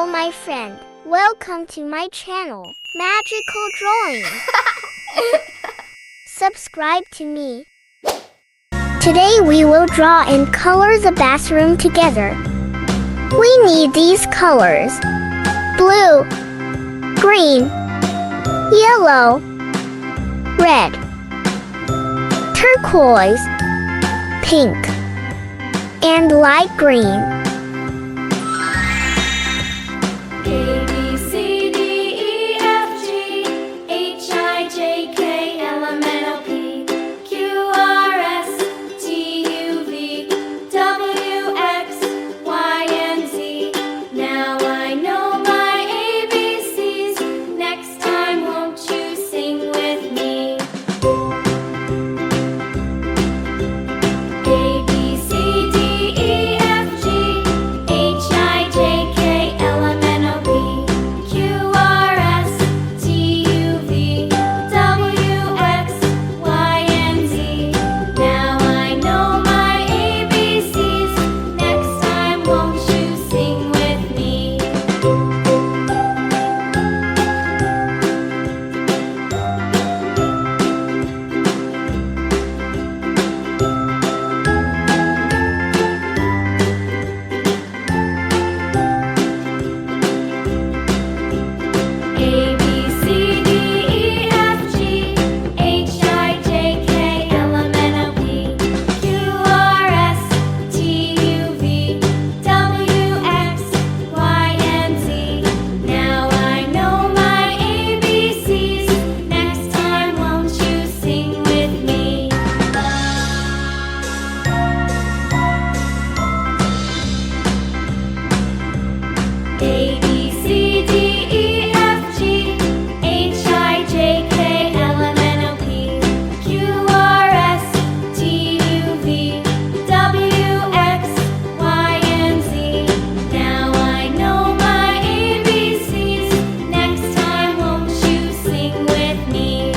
Hello, my friend. Welcome to my channel, Magical Drawing. Subscribe to me. Today we will draw and color the bathroom together. We need these colors: blue, green, yellow, red, turquoise, pink, and light green. A, B, C, D, E, F, G, H, I, J, K, L, M, N, O, P, Q, R, S, T, U, V, W, X, Y, and Z. Now I know my ABCs. Next time, won't you sing with me? A, B, C, D, E, F, G, H, I, J, K, L, M, N, O, P, Q, R, S, T, U, V, W, X, Y, and Z. Now I know my ABCs. Next time, won't you sing with me? A, B, C, D, E, F, G, H, I, J, K, L, M, N, O, P, Q, R, S, T, U, V, W, X, Y, and Z. Now I know my ABCs. Next time, won't you sing with me? A, B, C, D, E, F, G, H, I, J, K, L, M, N, O, P, Q, R, S, T, U, V, W, X, Y, and Z. Now I know my ABCs. Next time, won't you sing with me?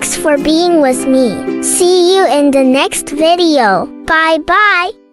Thanks for being with me. See you in the next video. Bye bye.